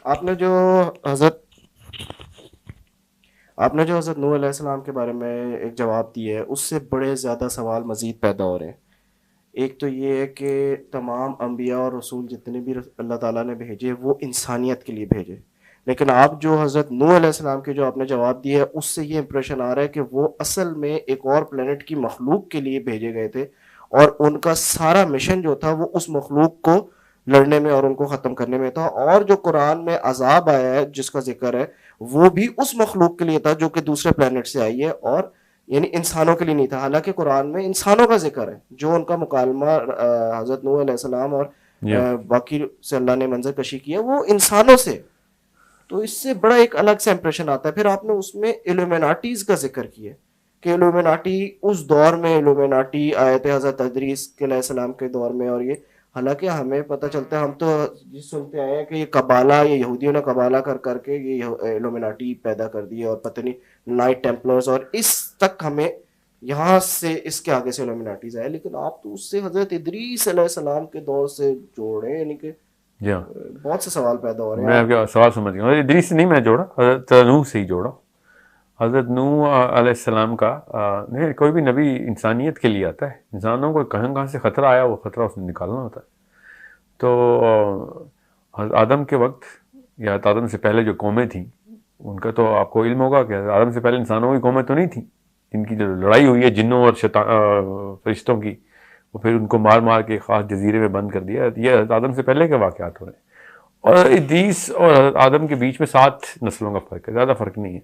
آپ نے جو حضرت آپ نے جو حضرت نوح علیہ السلام کے بارے میں ایک جواب دی ہے، اس سے بڑے زیادہ سوال مزید پیدا ہو رہے ہیں۔ ایک تو یہ ہے کہ تمام انبیاء اور رسول جتنے بھی اللہ تعالیٰ نے بھیجے وہ انسانیت کے لیے بھیجے، لیکن آپ جو حضرت نوح علیہ السلام کے جو آپ نے جواب دیا ہے اس سے یہ امپریشن آ رہا ہے کہ وہ اصل میں ایک اور پلینٹ کی مخلوق کے لیے بھیجے گئے تھے، اور ان کا سارا مشن جو تھا وہ اس مخلوق کو لڑنے میں اور ان کو ختم کرنے میں تھا، اور جو قرآن میں عذاب آیا ہے جس کا ذکر ہے وہ بھی اس مخلوق کے لیے تھا جو کہ دوسرے پلینٹ سے آئی ہے، اور یعنی انسانوں کے لیے نہیں تھا۔ حالانکہ قرآن میں انسانوں کا ذکر ہے، جو ان کا مکالمہ حضرت نوح علیہ السلام اور یا باقی سے اللہ نے منظر کشی کیا وہ انسانوں سے، تو اس سے بڑا ایک الگ سا امپریشن آتا ہے۔ پھر آپ نے اس میں ایلومیناٹیز کا ذکر کیا کہ ایلومیناٹی اس دور میں ایلومیناٹی آئے تھے حضرت ادریس علیہ السلام کے دور میں، اور یہ حالانکہ ہمیں پتہ چلتا ہے، ہم تو یہ سنتے آئے ہیں کہ یہ قبالہ، یہ یہودیوں نے قبالہ کر کر کے یہ ایلومیناٹی پیدا کر دی، اور پتہ نہیں نائٹ ٹیمپلرز، اور اس تک ہمیں یہاں سے اس کے آگے سے ایلومیناٹیز آئے، لیکن آپ تو اس سے حضرت ادریس علیہ السلام کے دور سے جوڑے، یعنی کہ یا بہت سے سوال پیدا ہو رہے ہیں میں آپ آپ۔ کا سوال سمجھ گیا. حضرت ادریس سے نہیں میں جوڑا, حضرت نوح سے ہی جوڑا. حضرت نوح علیہ السلام کا نہیں, کوئی بھی نبی انسانیت کے لیے آتا ہے. انسانوں کو کہاں کہاں سے خطرہ آیا وہ خطرہ اس نے نکالنا ہوتا ہے. تو حضرت آدم کے وقت یا آدم سے پہلے جو قومیں تھیں ان کا تو آپ کو علم ہوگا کہ آدم سے پہلے انسانوں کی قومیں تو نہیں تھیں. ان کی جو لڑائی ہوئی ہے جنوں اور فرشتوں کی, وہ پھر ان کو مار مار کے خاص جزیرے میں بند کر دیا. یہ حضرت آدم سے پہلے کے واقعات ہو رہے ہیں. اور ادریس اور حضرت آدم کے بیچ میں 7 نسلوں کا فرق ہے, زیادہ فرق نہیں ہے.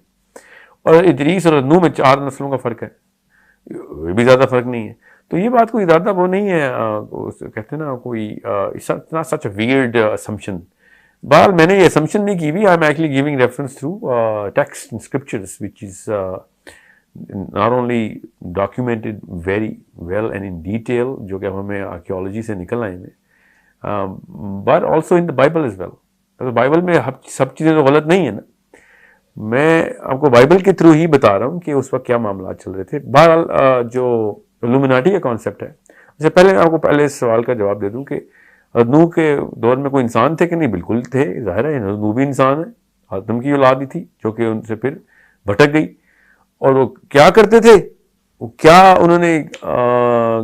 اور ادریس اور نوح میں 4 نسلوں کا فرق ہے, یہ بھی زیادہ فرق نہیں ہے. تو یہ بات کوئی زیادہ وہ نہیں ہے, کہتے ہیں نا کوئی اتنا سچ اے ویئرڈ اسمپشن. بہرحال میں نے یہ اسمپشن نہیں کی ہوئی. I am actually giving reference through text and scriptures which is not only documented very well and in detail, جو کہ ہمیں آرکیولوجی سے نکل آئے ہیں, but also in the Bible as well. Bible میں سب چیزیں تو غلط نہیں ہیں نا. میں آپ کو بائبل کے تھرو ہی بتا رہا ہوں کہ اس وقت کیا معاملات چل رہے تھے. بہرحال جو الومناٹی کا کانسیپٹ ہے, اس سے پہلے آپ کو پہلے اس سوال کا جواب دے دوں کہ نوح کے دور میں کوئی انسان تھے کہ نہیں. بالکل تھے, ظاہر ہے نوح بھی انسان ہے, آدم کی اولاد ہی تھی جو کہ ان سے پھر بھٹک گئی. اور وہ کیا کرتے تھے, کیا انہوں نے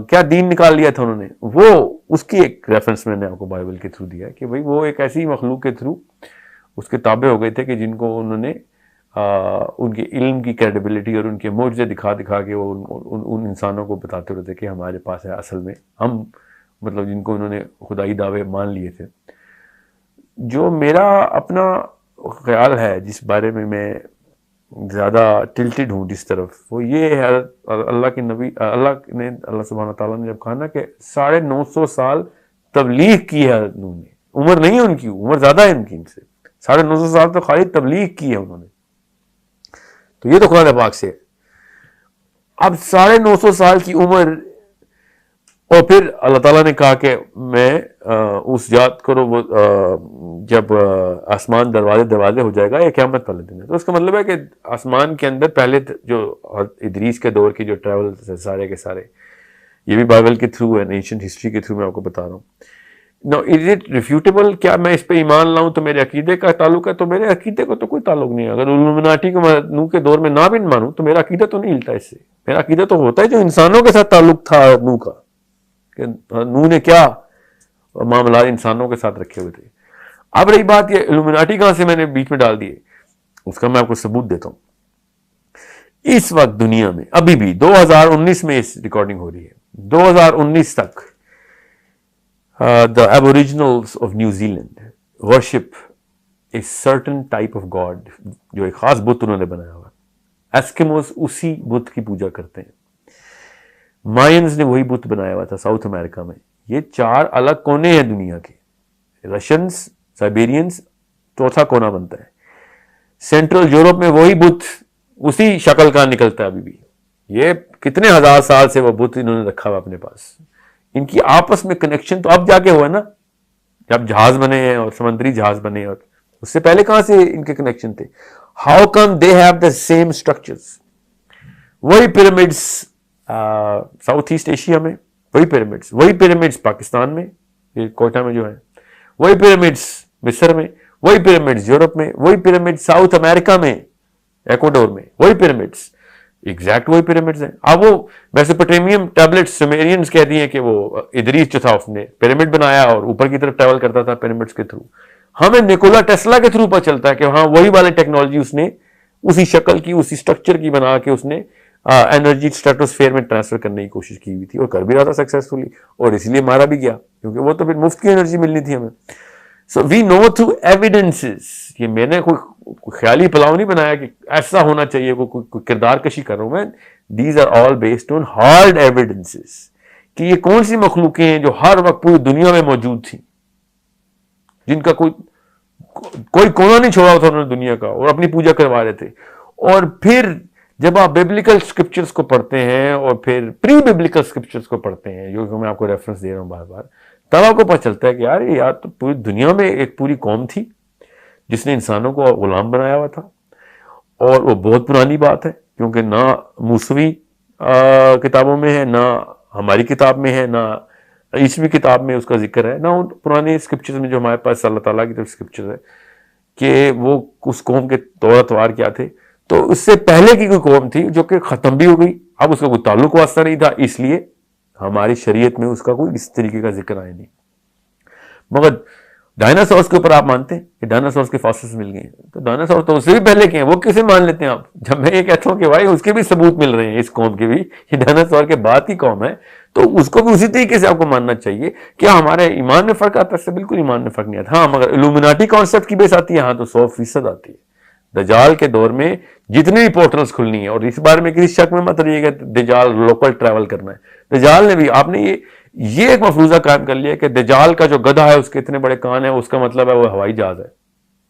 کیا دین نکال لیا تھا انہوں نے, وہ اس کی ایک ریفرنس میں نے آپ کو بائبل کے تھرو دیا ہے کہ بھئی وہ ایک ایسی مخلوق کے تھرو اس کے تابع ہو گئے تھے کہ جن کو انہوں نے ان کے علم کی کریڈیبلٹی اور ان کے معجزے دکھا دکھا کے وہ ان انسانوں کو بتاتے رہتے کہ ہمارے پاس ہے اصل میں ہم, مطلب جن کو انہوں نے خدائی دعوے مان لیے تھے. جو میرا اپنا خیال ہے جس بارے میں زیادہ ٹلٹڈ ہوں جس طرف, وہ یہ ہے اللہ کے نبی اللہ سبحانہ تعالیٰ نے جب کہا نا کہ 950 سال تبلیغ کی ہے حضرت نوح نے. عمر نہیں ہے ان کی, عمر زیادہ ہے ان کی, ان سے 950 سال تو خالی تبلیغ کی ہے انہوں نے. تو یہ تو قرآن پاک سے ہے. اب 950 سال کی عمر, اور پھر اللہ تعالیٰ نے کہا کہ میں اس یاد کرو وہ جب آسمان دروازے ہو جائے گا, یہ قیامت والے دن ہے. تو اس کا مطلب ہے کہ آسمان کے اندر پہلے جو ادریس کے دور کی جو ٹریول سارے کے سارے, یہ بھی بائبل کے تھرو ہے, اینشنٹ ہسٹری کے تھرو میں آپ کو بتا رہا ہوں. نو از اٹ ریفیوٹیبل, کیا میں اس پہ ایمان لاؤں تو میرے عقیدے کا تعلق ہے؟ تو میرے عقیدے کو تو کوئی تعلق نہیں ہے. اگر الومناٹی کو میں نوح کے دور میں نہ بھی مانوں تو میرا عقیدہ تو نہیں ہلتا اس سے. میرا عقیدہ تو ہوتا ہے جو انسانوں کے ساتھ تعلق تھا نوح کا, کہ نوح نے کیا معاملات انسانوں کے ساتھ رکھے ہوئے تھے. اب رہی بات یہ الومناٹی کہاں سے میں نے بیچ میں ڈال دیے, اس کا میں آپ کو ثبوت دیتا ہوں. اس وقت دنیا میں ابھی بھی 2019 میں اس ریکارڈنگ ہو رہی ہے, 2019 تک the aboriginals of New Zealand worship a certain type of god, جو ایک خاص بت انہوں نے بنایا ہوا. ایسکیموز اسی بت کی پوجا کرتے ہیں. مائنز نے وہی بت بنایا ہوا تھا ساؤتھ امریکہ میں. یہ 4 الگ کونے ہیں دنیا کے. رشینز, سائبیرینز چوتھا کونا بنتا ہے. سینٹرل یورپ میں وہی بت اسی شکل کا نکلتا ہے ابھی بھی. یہ کتنے ہزار سال سے وہ بت انہوں نے رکھا ہوا اپنے پاس. ان کی آپس میں کنیکشن تو اب جا کے ہوا نا, جب جہاز بنے ہیں اور سمندری جہاز بنے, اور اس سے پہلے کہاں سے ان کے کنیکشن تھے؟ How come they have the same structures. وہی پیرامڈس ساؤتھ ایسٹ ایشیا میں, وہی پیرامڈس پاکستان میں, یہ کوئٹہ میں جو ہے, وہی پیرامڈس مصر میں, وہی پیرامڈز یورپ میں، وہی پیرامڈ ساؤتھ امریکہ میں ایکوڈور میں، وہی پیرامڈز ایگزیکٹ وہی پیرامڈز ہیں. اب وہ میسوپوٹیمیم ٹیبلٹس سومرینز کہتی ہیں کہ وہ ادریس جو تھا اس نے پیرامڈ بنایا اور اوپر کی طرف ٹریول کرتا تھا پیرامڈس کے تھرو. ہمیں نیکولا ٹیسلا کے تھرو پتہ چلتا ہے کہ ہاں وہی والی ٹیکنالوجی اس نے اسی شکل کی اسی اسٹرکچر کی بنا کے اس نے انرجی اسٹریٹوسفیئر میں ٹرانسفر کرنے کی کوشش کی ہوئی تھی اور کر بھی رہا تھا سکسیسفلی، اور اس لیے مارا بھی گیا کیونکہ وہ تو پھر مفت کی انرجی ملنی تھی ہمیں. سو وی نو تھرو ایویڈنسز. یہ میں نے کوئی خیالی پلاؤ نہیں بنایا کہ ایسا ہونا چاہیے، کوئی کردار کشی کر رہا ہوں میں. These are all based on hard evidences کہ یہ کون سی مخلوقیں ہیں جو ہر وقت پوری دنیا میں موجود تھیں، جن کا کوئی کونا نہیں چھوڑا تھا انہوں نے دنیا کا، اور اپنی پوجا کروا رہے تھے. اور پھر جب آپ بیبلیکل اسکرپچرز کو پڑھتے ہیں اور پھر پری بیبلیکل اسکرپچرز کو پڑھتے ہیں، جو میں آپ کو ریفرنس دے رہا ہوں بار بار، تب آپ کو پتہ چلتا ہے کہ یار تو پوری دنیا میں ایک پوری قوم تھی جس نے انسانوں کو غلام بنایا ہوا تھا. اور وہ بہت پرانی بات ہے کیونکہ نہ موسوی کتابوں میں ہے، نہ ہماری کتاب میں ہے، نہ عیسوی کتاب میں اس کا ذکر ہے، نہ ان پرانے اسکرپچرز میں جو ہمارے پاس اللہ تعالیٰ کی طرف اسکرپچر ہے کہ وہ اس قوم کے طور اتوار کیا تھے. تو اس سے پہلے کی کوئی قوم تھی جو کہ ختم بھی ہو گئی، اب اس کا کوئی تعلق واسطہ نہیں تھا، اس لیے ہماری شریعت میں اس کا کوئی اس طریقے کا ذکر آیا نہیں. مگر ڈائناسورس کے اوپر آپ مانتے ہیں کہ ڈائناسورس کے فاسلز مل گئے ہیں، تو ڈائناسور تو اس سے بھی پہلے کے ہیں، وہ کیسے مان لیتے ہیں آپ؟ جب میں یہ کہتا ہوں کہ بھائی اس کے بھی ثبوت مل رہے ہیں، اس قوم کے بھی، یہ ڈائناسور کے بعد کی قوم ہے، تو اس کو بھی اسی طریقے سے آپ کو ماننا چاہیے. کیا ہمارے ایمان میں فرق آتا ہے؟ اس سے بالکل ایمان میں فرق نہیں آتا. ہاں مگر الومناٹی کانسیپٹ کی بیس آتی ہے، ہاں تو 100% آتی ہے. دجال کے دور میں جتنی بھی پورٹلز کھلنی ہیں، اور اس بارے میں کسی شک میں مت رہیے گا دجال لوکل ٹریول کرنا ہے. دجال نے بھی، آپ نے یہ ایک مفروضہ قائم کر لیا کہ دجال کا جو گدھا ہے اس کے اتنے بڑے کان ہیں، اس کا مطلب ہے وہ ہوائی جہاز ہے.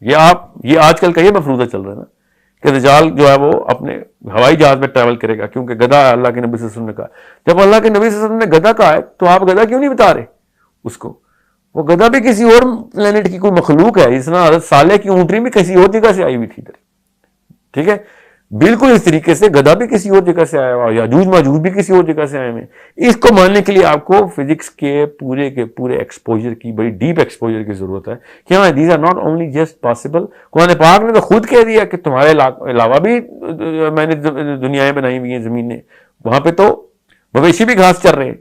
یہ آج کل کا یہ مفروضہ چل رہا ہے نا کہ دجال جو ہے وہ اپنے ہوائی جہاز میں ٹریول کرے گا کیونکہ گدھا اللہ کے نبی صلی اللہ علیہ وسلم نے کہا. جب اللہ کے نبی صلی اللہ علیہ وسلم نے گدھا کہا ہے تو آپ گدھا کیوں نہیں بتا رہے اس کو؟ وہ گدھا بھی کسی اور پلینٹ کی کوئی مخلوق ہے، اس طرح حضرت صالح کی اونٹنی بھی کسی اور جگہ سے آئی ہوئی تھی. ٹھیک ہے، بالکل اس طریقے سے گدھا بھی کسی اور جگہ سے آیا ہوا، یاجوج ماجوج بھی کسی اور جگہ سے آئے ہوئے. اس کو ماننے کے لیے آپ کو فزکس کے پورے ایکسپوجر کی، بڑی ڈیپ ایکسپوجر کی ضرورت ہے کہ ہاں these are not only just possible. Quran پاک نے تو خود کہہ دیا کہ تمہارے علاوہ بھی میں نے دنیایں بنائی ہوئی ہیں زمینیں، وہاں پہ تو مویشی بھی گھاس چر رہے ہیں.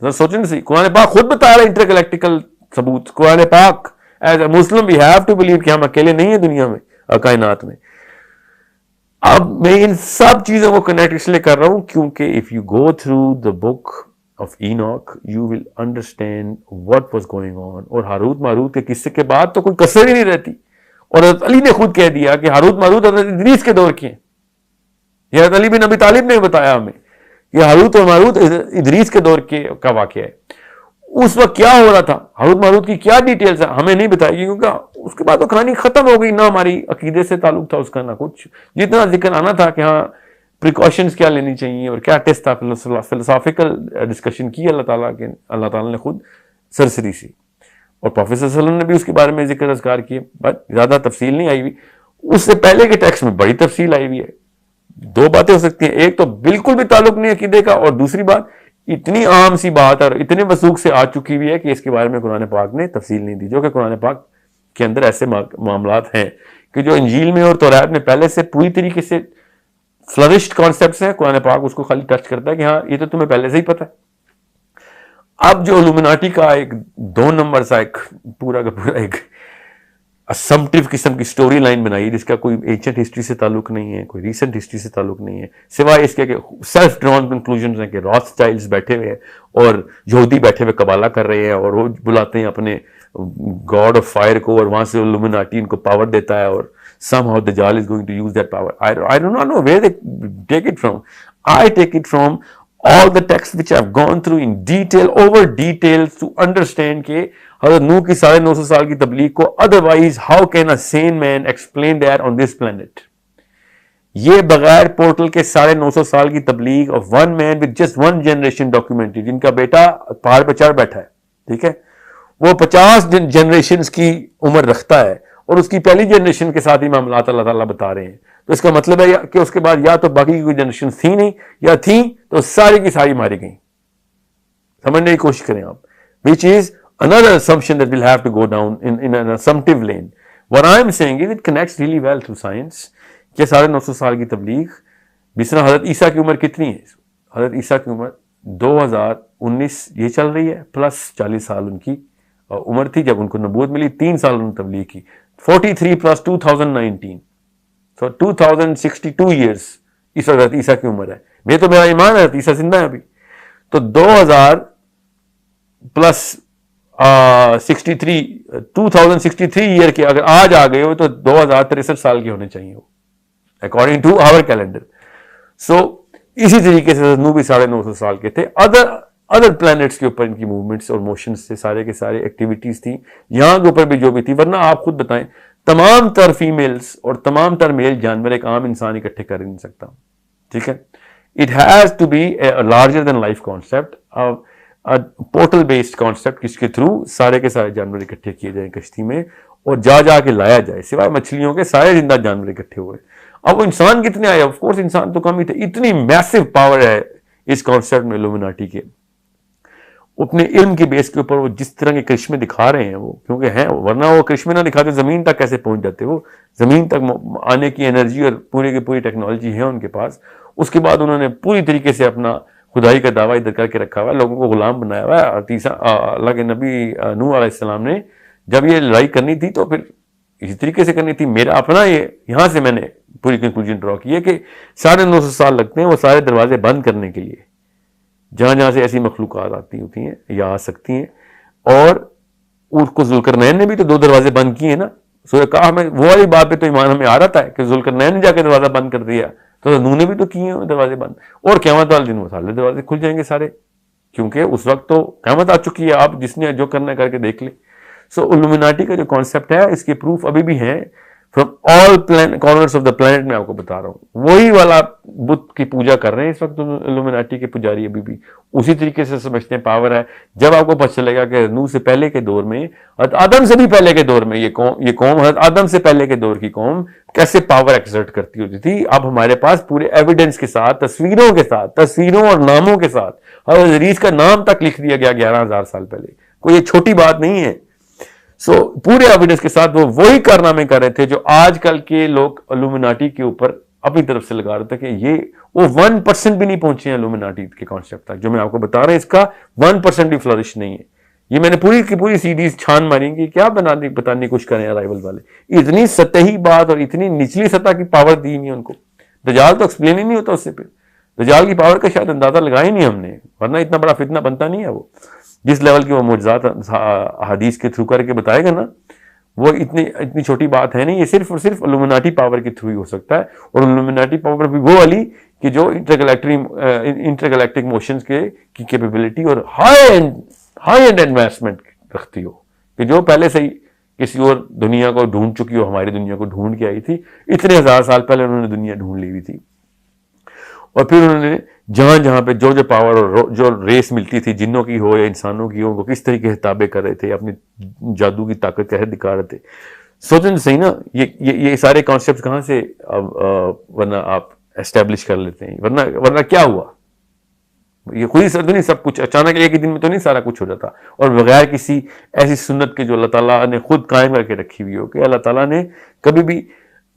سوچیں سی، قرآن پاک خود بتا رہا ہے انٹر گلیکٹیکل ثبوت. قرآن پاک as a Muslim we have to believe کہ ہم اکیلے نہیں ہیں دنیا میں، کائنات میں. اب میں ان سب چیزوں کو کنیکٹ اس لیے کر رہا ہوں کیونکہ if you go through the book of Enoch you will understand what was going on. اور ہاروت ماروت کے قصے کے بعد تو کوئی کسر ہی نہیں رہتی. اور حضرت علی نے خود کہہ دیا کہ ہاروت ماروت حضرت ادریس کے دور کے ہیں. یہ حضرت علی بن ابی طالب نے بتایا ہمیں کہ ہاروت اور ماروت ادریس کے دور کا واقعہ ہے. اس وقت کیا ہو رہا تھا، ہاروت ماروت کی کیا ڈیٹیلز ہیں ہمیں نہیں بتائی گی کیونکہ اس کے بعد تو کہانی ختم ہو گئی. نہ ہماری عقیدے سے تعلق تھا اس کا، نہ کچھ. جتنا ذکر آنا تھا کہ ہاں پریکاشنز کیا لینی چاہیے اور کیا ٹیسٹ تھا، فلسافیکل ڈسکشن کی اللہ تعالیٰ نے خود سرسری سی. اور پروفیسر صلی اللہ علیہ وسلم نے بھی اس کے بارے میں ذکر اذکار کیے، بٹ زیادہ تفصیل نہیں آئی ہوئی. اس سے پہلے کے ٹیکسٹ میں بڑی تفصیل آئی ہوئی ہے. دو باتیں ہو سکتی ہیں، ایک تو بالکل بھی تعلق نہیں عقیدے کا، اور دوسری بات اتنی عام سی بات اور اتنے وثوق سے آ چکی ہوئی ہے کہ اس کے بارے میں قرآن پاک نے تفصیل نہیں دی. جو کہ قرآن پاک کے اندر ایسے معاملات ہیں کہ جو انجیل میں اور تورات میں پہلے سے پوری طریقے سے فلرشڈ کانسیپٹس ہیں، قرآن پاک اس کو خالی ٹچ کرتا ہے کہ ہاں یہ تو تمہیں پہلے سے ہی پتہ ہے. اب جو الومناٹی کا ایک 2 نمبر سا ایک پورا کا پورا ایک اسمپٹیو قسم کی سٹوری لائن بنائی جس کا کوئی اینشنٹ ہسٹری سے تعلق نہیں ہے، کوئی ریسنٹ ہسٹری سے تعلق نہیں ہے، سوائے اس کے کہ سیلف ڈرون کنکلوژنز ہیں کہ راس چائلڈز بیٹھے ہوئے ہیں اور یہودی بیٹھے ہوئے قبالہ کر رہے ہیں اور وہ بلاتے ہیں اپنے گاڈ آف فائر کو، اور وہاں سے الومناٹی ان کو پاور دیتا ہے، اور somehow Dajjal is going to use that power. I do not know where they take it from. I take it from all the texts which I've gone through in detail, over details to understand کہ حضرت نوح کی 950 سال کی تبلیغ کو otherwise how can a sane man explain that on this planet. یہ بغیر portal کے 950 سال کی تبلیغ of one man with just one generation documented، جن کا بیٹا پہاڑ پہ چڑھ بیٹھا ہے، ٹھیک ہے، وہ 50 جنریشنز کی عمر رکھتا ہے اور اس کی پہلی جنریشن کے ساتھ ہی معاملات اللہ تعالیٰ بتا رہے ہیں. تو اس کا مطلب ہے کہ اس کے بعد یا تو باقی کی کوئی جنریشن تھی نہیں، یا تھیں تو ساری کی ساری ماری گئیں. سمجھنے کی کوشش کریں آپ. which is another assumption that we'll have to go down in an assumptive lane. What I am saying is it connects really well to science کہ 950 سال کی تبلیغ. جس طرح حضرت عیسیٰ کی عمر کتنی ہے؟ حضرت عیسیٰ کی عمر 2019 یہ چل رہی ہے، پلس 40 سال ان کی عمر تھی جب ان کو نبوت ملی. 3 سال انہوں نے تبلیغ کی. 43 پلس 2019 so 2062 ایئرس اس وقت حضرت عیسیٰ کی عمر ہے. میں تو میرا ایمان ہے حضرت عیسیٰ زندہ ہے ابھی. تو 2000 پلس 2063 ایئر کے اگر آج آ گئے ہو تو 2063 سال کے ہونے چاہیے ہو اکارڈنگ ٹو آور کیلنڈر. سو اسی طریقے سے نوح بھی 950 سال کے تھے. ادر پلانٹس کے اوپر ان کی موومنٹس اور موشنس سے سارے کے سارے ایکٹیویٹیز تھیں. یہاں کے اوپر بھی جو بھی تھی. ورنہ آپ خود بتائیں تمام تر فیمیلز اور تمام تر میل جانور ایک عام انسان اکٹھے کر نہیں سکتا. ٹھیک ہے. It has to be larger than life concept, portal based concept جس کے تھرو سارے کے سارے جانور اکٹھے کیے جائیں کشتی میں اور جا کے لایا جائے. سوائے مچھلیوں کے سارے زندہ جانور اکٹھے ہوئے. اب وہ انسان کتنے آئے؟ آف کورس انسان تو کم ہی تھے. اتنی میسو پاور ہے اس کانسیپٹ میں الومناٹی کے. اپنے علم کے بیس کے اوپر وہ جس طرح کے کرشمے دکھا رہے ہیں وہ کیونکہ ہیں, ورنہ وہ کرشمے نہ دکھاتے زمین تک کیسے پہنچ جاتے. وہ زمین تک آنے کی انرجی اور پوری کی پوری ٹیکنالوجی ہے ان کے پاس. اس کے بعد انہوں نے پوری طریقے سے اپنا خدائی کا دعویٰ ادھر کر کے رکھا ہوا ہے, لوگوں کو غلام بنایا ہوا ہے. اللہ کے نبی نوح علیہ السلام نے جب یہ لڑائی کرنی تھی تو پھر اسی طریقے سے کرنی تھی. میرا اپنا یہاں سے میں نے پوری کنکلوژن ڈرا کی ہے کہ 950 سال لگتے ہیں وہ سارے دروازے بند کرنے کے لیے جہاں سے ایسی مخلوقات آتی ہوتی ہیں یا آ سکتی ہیں. اور اس کو ذوالقرنین نے بھی تو 2 دروازے بند کیے نا. سورہ کہف میں وہ والی بات پہ تو ایمان ہمیں آ رہا ہے کہ ذوالقرنین نے جا کے دروازہ بند کر دیا, تو نوح نے بھی تو کیے ہیں دروازے بند. اور قیامت والے دن وہ سارے دروازے کھل جائیں گے سارے, کیونکہ اس وقت تو قیامت آ چکی ہے. آپ جس نے جو کرنا ہے کر کے دیکھ لیں. سو الومناٹی کا جو کانسیپٹ ہے اس کے پروف ابھی بھی ہیں from all corners of the planet. میں آپ کو بتا رہا ہوں وہی والا بت کی پوجا کر رہے ہیں اس وقت الومناٹی کے پجاری ابھی بھی اسی طریقے سے سمجھتے ہیں پاور ہے. جب آپ کو پتہ چلے گا کہ نوح سے پہلے کے دور میں, حضرت آدم سے بھی پہلے کے دور میں یہ قوم حضرت آدم سے پہلے کے دور کی قوم کیسے پاور ایکسرٹ کرتی ہوتی تھی. اب ہمارے پاس پورے ایویڈنس کے ساتھ, تصویروں کے ساتھ, تصویروں اور ناموں کے ساتھ حضرت ادریس کا نام تک لکھ دیا گیا 11,000 سال پہلے. کوئی یہ چھوٹی بات نہیں ہے. سو پورے ایویڈنس کے ساتھ وہ وہی کارنامے کر رہے تھے جو آج کل کے لوگ الومناٹی کے اوپر اپنی طرف سے لگا رہے تھے کہ یہ وہ 1% بھی نہیں پہنچے ہیں الومناٹی کے کانسیپٹ تک. جو میں آپ کو بتا رہا ہوں اس کا 1% بھی فلرش نہیں ہے. یہ میں نے پوری کی پوری سیریز چھان ماری کہ کیا بتانے کچھ کریں ارائیول والے. اتنی سطحی بات اور اتنی نچلی سطح کی پاور دی نہیں ان کو. دجال تو ایکسپلین ہی نہیں ہوتا اس سے. پھر دجال کی پاور کا شاید اندازہ لگایا ہی نہیں ہم نے, ورنہ اتنا بڑا فتنہ بنتا نہیں ہے. وہ جس لیول کی وہ معجزات حدیث کے تھرو کر کے بتائے گا نا, وہ اتنی چھوٹی بات ہے نہیں. یہ صرف اور صرف الومناٹی پاور کے تھرو ہی ہو سکتا ہے. اور الومناٹی پاور بھی وہ والی کہ جو انٹرگلیکٹک موشنز کی کیپیبلٹی اور ہائی اینڈ انویسٹمنٹ رکھتی ہو, کہ جو پہلے سے ہی کسی اور دنیا کو ڈھونڈ چکی ہو, ہماری دنیا کو ڈھونڈ کے آئی تھی. اتنے 1000 سال پہلے انہوں نے دنیا ڈھونڈ لی ہوئی تھی. اور پھر انہوں نے جہاں پہ جو پاور اور جو ریس ملتی تھی, جنوں کی ہو یا انسانوں کی ہو, وہ کس طریقے سے تابع کر رہے تھے, اپنی جادو کی طاقت کیسے دکھا رہے تھے. سوچیں تو صحیح نا, یہ سارے کانسیپٹ کہاں سے ورنہ آپ اسٹیبلش کر لیتے ہیں. ورنہ کیا ہوا, یہ خود ہی نہیں سب کچھ اچانک ایک ہی دن میں تو نہیں سارا کچھ ہو جاتا. اور بغیر کسی ایسی سنت کے جو اللہ تعالیٰ نے خود قائم کر کے رکھی ہوئی ہو, کہ اللہ تعالیٰ نے کبھی بھی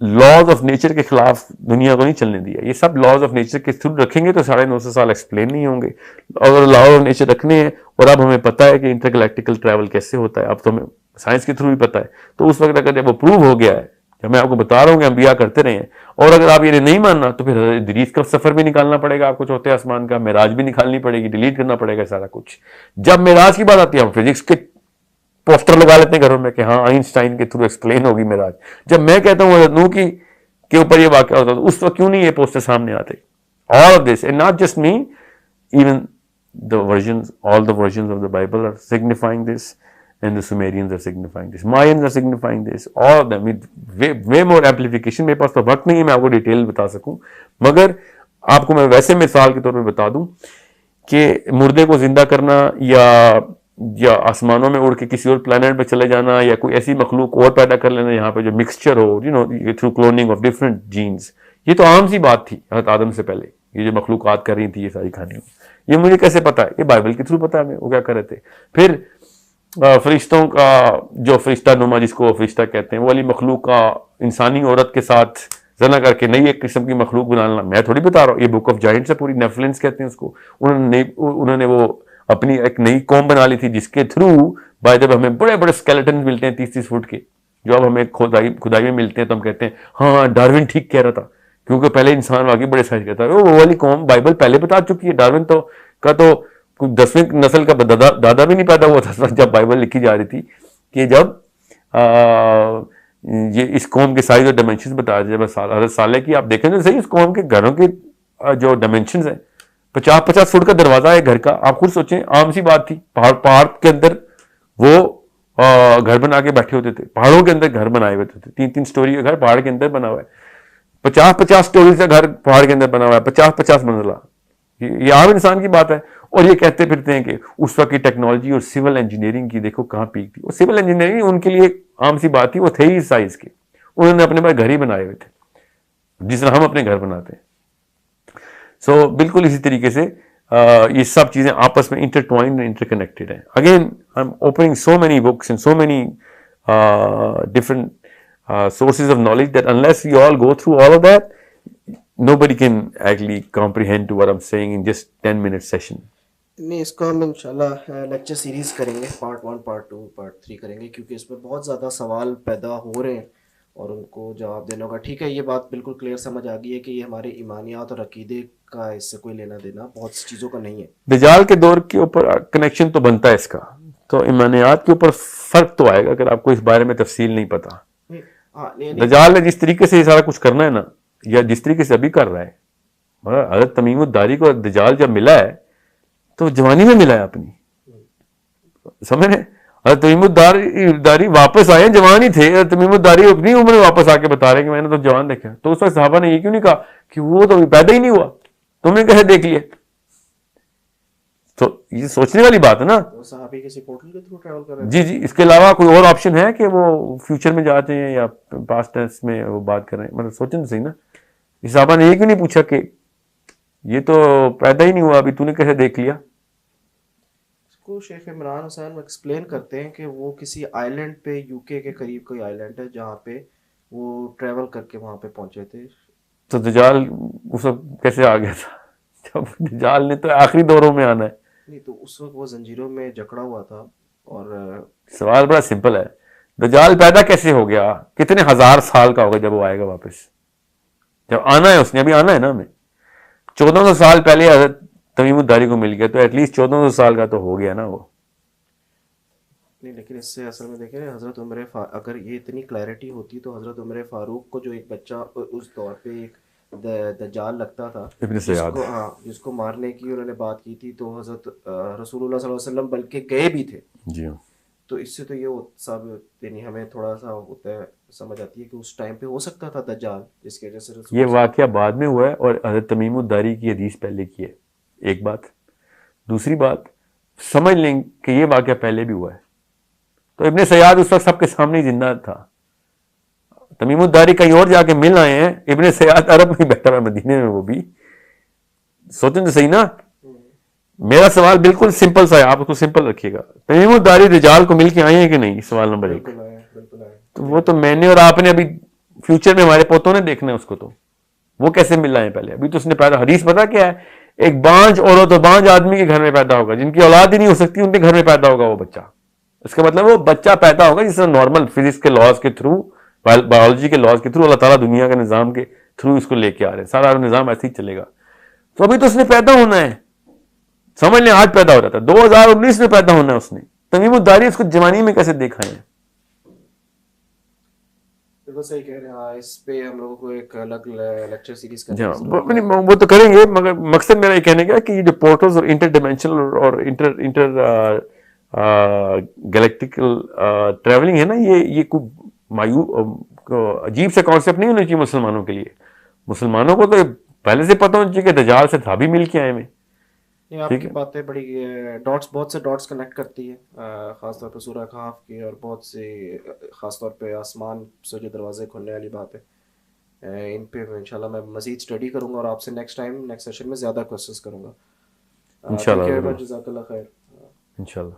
لاز آف نیچر کے خلاف دنیا کو نہیں چلنے دیا. یہ سب لاز آف نیچر کے تھرو رکھیں گے تو 950 سال ایکسپلین نہیں ہوں گے. اور لاز آف نیچر رکھنے ہیں, اور اب ہمیں پتہ ہے کہ انٹرگلیکٹیکل ٹریول کیسے ہوتا ہے, اب تو ہمیں سائنس کے تھرو بھی پتہ ہے. تو اس وقت اگر جب وہ پروو ہو گیا ہے, جب میں آپ کو بتا رہا ہوں کہ انبیاء کرتے رہے ہیں, اور اگر آپ یہ نہیں ماننا تو پھر حضرت ادریس کا سفر بھی نکالنا پڑے گا آپ کو, چوتھے آسمان کا معراج بھی نکالنی پڑے گی, ڈیلیٹ کرنا پڑے گا سارا کچھ. جب معراج کی بات آتی ہے ہم فزکس کے پوسٹر لگا لیتے ہیں گھروں میں کہ ہاں آئنسٹائن کے تھرو ایکسپلین ہوگی معراج. جب میں کہتا ہوں حضرت نوح کے اوپر یہ واقعہ ہوتا ہے, اس وقت کیوں نہیں یہ پوسٹر سامنے آتے؟ All of this, and not just me, even all the versions of the Bible are signifying this, and the Sumerians are signifying this, Mayans are signifying this, all of them with way more amplification. میرے پاس تو وقت نہیں ہے میں آپ کو detail بتا سکوں, مگر آپ کو میں ویسے مثال کے طور پہ بتا دوں کہ مردے کو زندہ کرنا یا آسمانوں میں اڑ کے کسی اور پلانٹ پہ چلے جانا, یا کوئی ایسی مخلوق اور پیدا کر لینا یہاں پہ جو مکسچر ہو, through cloning of different genes, یہ تو عام سی بات تھی حضرت آدم سے پہلے. یہ جو مخلوقات کر رہی تھی یہ ساری کہانیاں, یہ مجھے کیسے پتا ہے؟ یہ بائبل کے تھرو پتا ہے ہمیں وہ کیا کر رہے تھے. پھر فرشتوں کا جو فرشتہ نما جس کو فرشتہ کہتے ہیں وہ والی مخلوق کا انسانی عورت کے ساتھ زنا کر کے نئی ایک قسم کی مخلوق بنانا میں تھوڑی بتا رہا ہوں. یہ بک آف جائنٹس ہے پوری, نیفلنس کہتے ہیں اس کو. انہوں نے وہ اپنی ایک نئی قوم بنا لی تھی جس کے تھرو بائی جب ہمیں بڑے بڑے اسکیلیٹن ملتے ہیں 30-30 فٹ کے, جو اب ہمیں کھدائی میں ملتے ہیں تو ہم کہتے ہیں ہاں ڈاروین ٹھیک کہہ رہا تھا, کیونکہ پہلے انسان واقعی بڑے سائز کا تھا. وہ والی قوم بائبل پہلے بتا چکی ہے. ڈاروین تو 10ویں نسل کا دادا بھی نہیں پیدا ہوا تھا جب بائبل لکھی جا رہی تھی, کہ جب یہ اس قوم کے سائز اور ڈائمینشنز بتا رہے. جب حضرت صالح کی آپ دیکھیں تو صحیح, اس قوم کے گھروں کے جو ڈائمینشنز ہیں 50-50 فٹ کا دروازہ ہے گھر کا. آپ خود سوچیں, عام سی بات تھی. پہاڑ کے اندر وہ گھر بنا کے بیٹھے ہوتے تھے, پہاڑوں کے اندر گھر بنائے ہوئے تھے. 3-3 سٹوری کا گھر پہاڑ کے اندر بنا ہوا ہے, 50-50 سٹوری کا گھر پہاڑ کے اندر بنا ہوا ہے, 50-50 منزلہ. یہ عام انسان کی بات ہے. اور یہ کہتے پھرتے ہیں کہ اس وقت کی ٹیکنالوجی اور سول انجینئرنگ کی دیکھو کہاں پیک تھی. اور سول انجینئرنگ ان کے لیے عام سی بات تھی, وہ تھے ہی اس سائز کے. انہوں نے اپنے پاس گھر ہی بنائے ہوئے تھے جس طرح ہم اپنے گھر بناتے ہیں. سو بالکل اسی طریقے سے یہ سب چیزیں آپس میں انٹرٹوائنڈ اور انٹر کنیکٹڈ ہیں. Again I am opening so many books and so many different sources of knowledge that unless we all go through all of that, nobody can actually comprehend to what I'm saying in just 10-minute session. نہیں, اس کو ہم انشاءاللہ lecture series کریں گے, part 1 part 2 part 3 کریں گے, کیونکہ اس میں بہت زیادہ سوال پیدا ہو رہے ہیں اور ان کو جواب دینا ہوگا. ٹھیک ہے, یہ بات بالکل کلیئر سمجھ آ گئی ہے کہ یہ ہمارے ایمانیات اور عقیدے کا اس سے کوئی لینا دینا بہت سی چیزوں کا نہیں ہے. دجال کے دور کے اوپر کنیکشن تو بنتا ہے اس کا, تو ایمانیات کے اوپر فرق تو آئے گا اگر آپ کو اس بارے میں تفصیل نہیں پتا. دجال نے جس طریقے سے یہ سارا کچھ کرنا ہے نا, یا جس طریقے سے ابھی کر رہا ہے, حضرت تمیم الداری کو دجال جب ملا ہے تو جوانی میں ملا ہے اپنی, سمجھ رہے ہیں. حضرت تمیم الداری واپس آئے ہیں, جوان ہی تھے. حضرت تمیم الداری اپنی عمر میں واپس آ کے بتا رہے ہیں کہ میں نے تو جوان دیکھا. تو اس وقت صحابہ نے یہ کیوں نہیں کہا کہ وہ تو پیدا ہی نہیں ہوا, تم نے کیسے دیکھ لیا؟ تو یہ سوچنے والی بات ہے نا. صحابی کسی پورٹل کے تھرو ٹریول کر رہے جی جی, اس کے علاوہ کوئی اور آپشن ہے کہ وہ فیوچر میں جاتے ہیں یا پاسٹ ٹینس میں وہ بات کر رہے ہیں؟ مطلب سوچیں تو صحیح نا. صحابہ نے یہ کیوں نہیں پوچھا کہ یہ تو پیدا ہی نہیں ہوا ابھی, تو نے کیسے دیکھ لیا؟ اس کو شیخ عمران حسین ایکسپلین کرتے ہیں کہ وہ کسی آئی لینڈ پہ, یو کے قریب کوئی آئی لینڈ ہے جہاں پہ وہ ٹریول کر کے وہاں پہ پہنچے تھے. تو دجال اس وقت کیسے آ گیا تھا جب دجال نے تو آخری دوروں میں آنا ہے؟ نہیں, تو اس وقت وہ زنجیروں میں جکڑا ہوا تھا. اور سوال بڑا سمپل ہے, دجال پیدا کیسے ہو گیا؟ کتنے ہزار سال کا ہوگا جب وہ آئے گا واپس؟ جب آنا ہے اس نے, ابھی آنا ہے نا ہمیں. 1400 سال پہلے حضرت تمیم الداری کو مل گیا, تو ایٹ لیسٹ 1400 سال کا تو ہو گیا نا وہ. نہیں, لیکن اس سے اصل میں دیکھیں حضرت عمر اگر یہ اتنی کلیئرٹی ہوتی تو حضرت عمر فاروق کو جو ایک بچہ اس دور پہ ایک دجال لگتا تھا, ابن سیاد, جس کو مارنے کی انہوں نے بات کی تھی, تو حضرت رسول اللہ صلی اللہ علیہ وسلم بلکہ گئے بھی تھے. جی ہاں. تو اس سے تو یہ سب یعنی ہمیں تھوڑا سا ہوتا ہے, سمجھ آتی ہے کہ اس ٹائم پہ ہو سکتا تھا دجال, جس کی وجہ سے یہ واقعہ بعد میں ہوا ہے اور حضرت تمیم الداری کی حدیث پہلے کی ہے, ایک بات. دوسری بات سمجھ لیں کہ یہ واقعہ پہلے بھی ہوا ہے. تو ابن سیاد اس وقت سب کے سامنے ہی زندہ تھا. تمیم الداری کہیں اور جا کے مل آئے ہیں, ابن سیاد عرب میں بیٹھا ہوا مدینے میں. وہ بھی سوچیں تو صحیح نا. میرا سوال بالکل سمپل سا ہے, آپ اس کو سمپل رکھیے گا. تمیم الداری دجال کو مل کے آئے ہیں کہ نہیں؟ سوال نمبر 1. تو وہ تو میں نے اور آپ نے ابھی فیوچر میں ہمارے پوتوں نے دیکھنا ہے اس کو, تو وہ کیسے مل رہے ہیں پہلے؟ ابھی تو اس نے پیدا, حدیث پتا کیا ہے, ایک بانج عورت اور بانج آدمی کے گھر میں پیدا ہوگا, جن کی اولاد ہی نہیں ہو سکتی ان کے گھر میں پیدا ہوگا وہ بچہ. اس کا مطلب وہ بچہ پیدا ہوگا جس طرح نارمل فزکس کے لاز کے تھرو, بایولوجی کے لاز کے تھرو اللہ تعالیٰ دنیا کے نظام کے تھرو اس کو لے کے آ رہے ہیں. سارا نظام ایسے ہی چلے گا. تو ابھی تو اس نے پیدا ہونا ہے, سمجھ لیں آج پیدا ہو رہا تھا, 2019 میں پیدا ہونا ہے اس نے. تمیم الداری اس کو جوانی میں کیسے دیکھا ہے؟ بالکل صحیح کہہ رہے ہیں. ہاں, اس پہ ہم لوگوں کو ایک الگ لیکچر سیریز کرنا ہے. وہ تو کریں گے, مگر مقصد میرا یہ کہنے کا کہ یہ جو پورٹلز اور انٹر ڈائمینشنل اور انٹر گلیکٹیکل ٹریولنگ ہے نا, یہ کوئی عجیب سے کانسیپٹ نہیں ہونا چاہیے مسلمانوں کے لیے. مسلمانوں کو تو پہلے سے پتہ ہونا چاہیے کہ دجال سے تھا بھی مل کے آئے میں. آپ کی باتیں بڑی ڈاٹس, بہت سے ڈاٹس کنیکٹ کرتی ہے, خاص طور پہ سورہ کہف کی, اور بہت سے خاص طور پہ آسمان سے جو دروازے کھلنے والی بات ہے, ان پہ انشاءاللہ میں مزید اسٹڈی کروں گا اور آپ سے نیکسٹ سیشن میں زیادہ کوشچنس کروں گا. انشاءاللہ. جزاک اللہ خیر. انشاءاللہ.